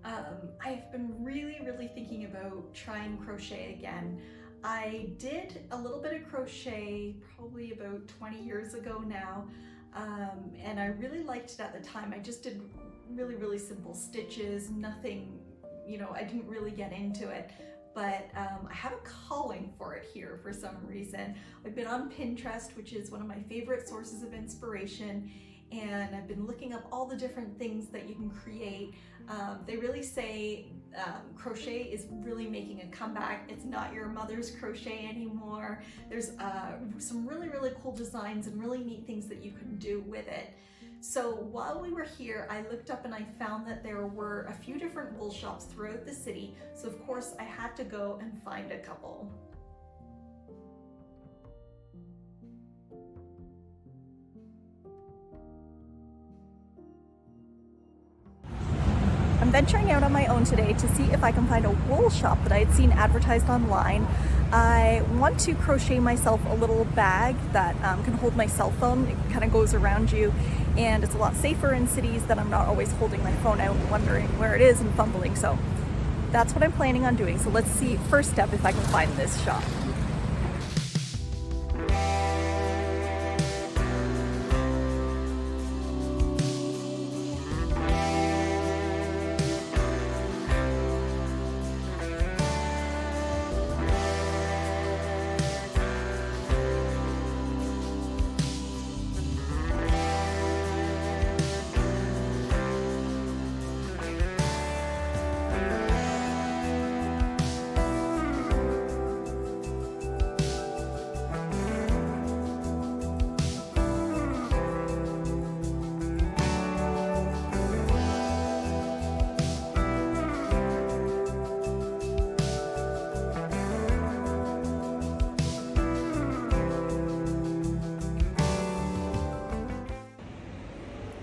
I've been really thinking about trying crochet again. I did a little bit of crochet probably about 20 years ago now, and I really liked it at the time. I just did really simple stitches, nothing, I didn't really get into it. But I have a calling for it here for some reason. I've been on Pinterest, which is one of my favorite sources of inspiration, and I've been looking up all the different things that you can create. They really say crochet is really making a comeback. It's not your mother's crochet anymore. There's some really cool designs and really neat things that you can do with it. So while we were here, I looked up and I found that there were a few different wool shops throughout the city. So of course I had to go and find a couple. I'm venturing out on my own today to see if I can find a wool shop that I had seen advertised online. I want to crochet myself a little bag that can hold my cell phone. It kind of goes around you, and it's a lot safer in cities that I'm not always holding my phone out and wondering where it is and fumbling. So that's what I'm planning on doing. So let's see, first step, if I can find this shop.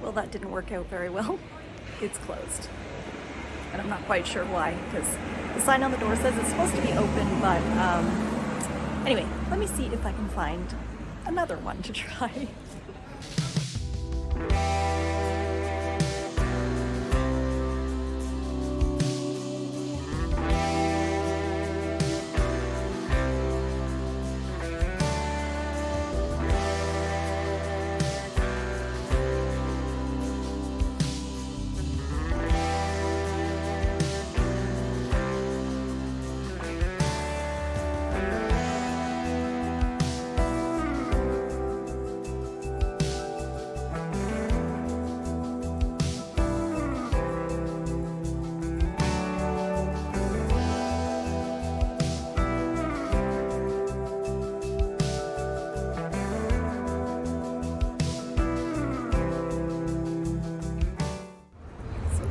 Well, that didn't work out very well. It's closed. And I'm not quite sure why, because the sign on the door says it's supposed to be open, but anyway, let me see if I can find another one to try.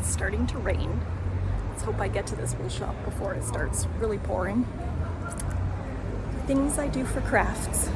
Starting to rain. Let's hope I get to this wool shop before it starts really pouring. Things I do for crafts.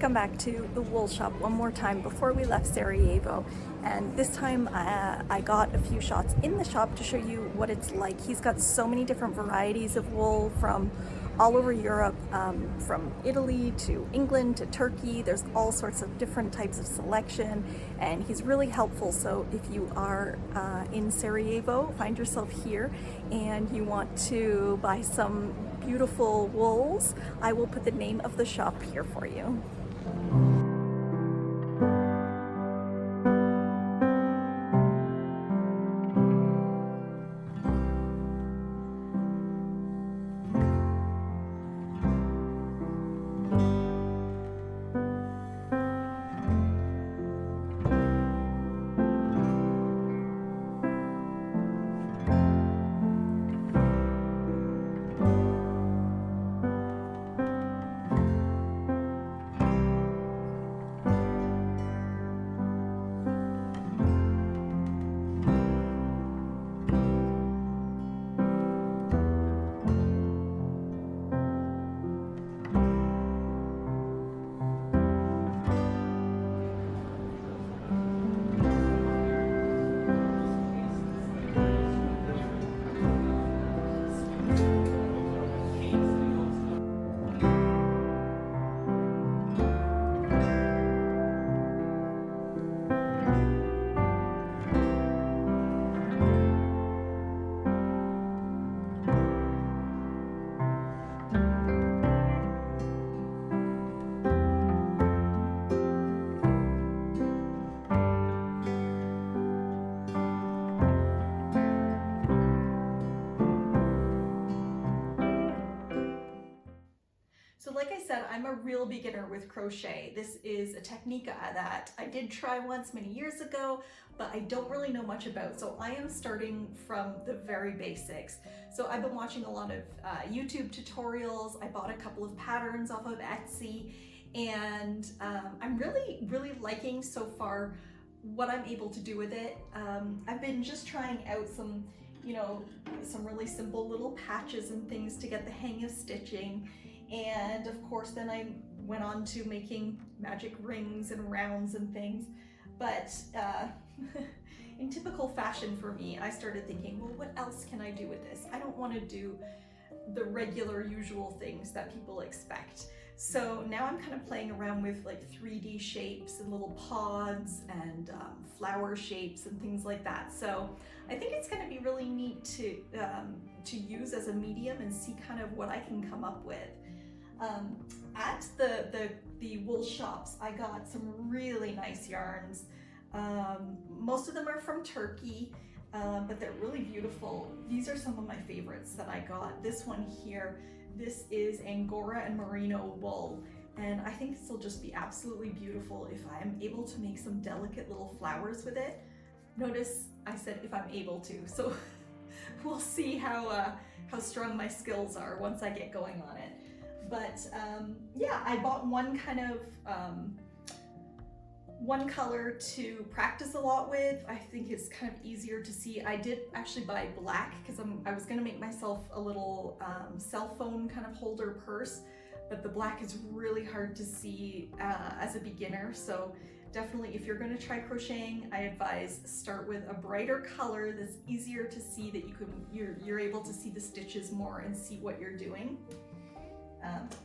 come back to the wool shop one more time before we left Sarajevo, and this time I got a few shots in the shop to show you what it's like. He's got so many different varieties of wool from all over Europe, from Italy to England to Turkey. There's all sorts of different types of selection, and he's really helpful. So if you are in Sarajevo, find yourself here, and you want to buy some beautiful wools, I will put the name of the shop here for you. So like I said, I'm a real beginner with crochet. This is a technique that I did try once many years ago, but I don't really know much about. So I am starting from the very basics. So I've been watching a lot of YouTube tutorials. I bought a couple of patterns off of Etsy, and I'm really liking so far what I'm able to do with it. I've been just trying out some, some really simple little patches and things to get the hang of stitching. And of course, then I went on to making magic rings and rounds and things. But in typical fashion for me, I started thinking, well, what else can I do with this? I don't want to do the regular, usual things that people expect. So now I'm kind of playing around with like 3D shapes and little pods and flower shapes and things like that. So I think it's going to be really neat to use as a medium and see kind of what I can come up with. At the wool shops, I got some really nice yarns. Most of them are from Turkey, but they're really beautiful. These are some of my favorites that I got. This one here, this is Angora and Merino wool, and I think this will just be absolutely beautiful if I am able to make some delicate little flowers with it. Notice I said if I'm able to, so we'll see how strong my skills are once I get going on it. But yeah, I bought one kind of one color to practice a lot with. I think it's kind of easier to see. I did actually buy black because I was gonna make myself a little cell phone kind of holder purse, but the black is really hard to see as a beginner. So definitely, if you're going to try crocheting, I advise start with a brighter color that's easier to see, that you're able to see the stitches more and see what you're doing.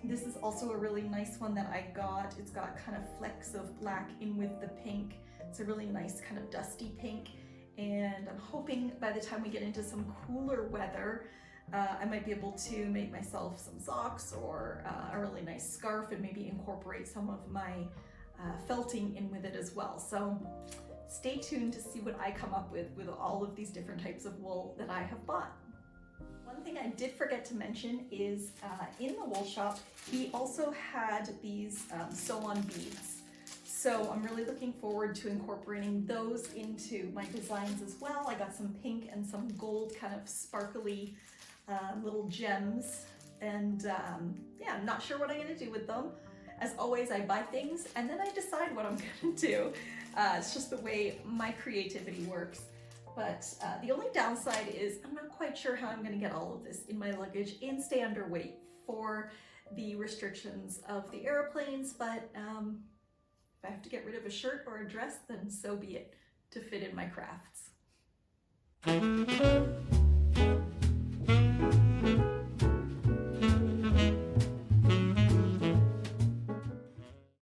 This is also a really nice one that I got. It's got kind of flecks of black in with the pink. It's a really nice kind of dusty pink, and I'm hoping by the time we get into some cooler weather, I might be able to make myself some socks or a really nice scarf, and maybe incorporate some of my felting in with it as well. So stay tuned to see what I come up with all of these different types of wool that I have bought. One thing I did forget to mention is in the wool shop, he also had these sew-on beads. So I'm really looking forward to incorporating those into my designs as well. I got some pink and some gold kind of sparkly little gems. And yeah, I'm not sure what I'm gonna do with them. As always, I buy things and then I decide what I'm gonna do. It's just the way my creativity works. But the only downside is I'm not quite sure how I'm gonna get all of this in my luggage and stay underweight for the restrictions of the airplanes, but if I have to get rid of a shirt or a dress, then so be it, to fit in my crafts.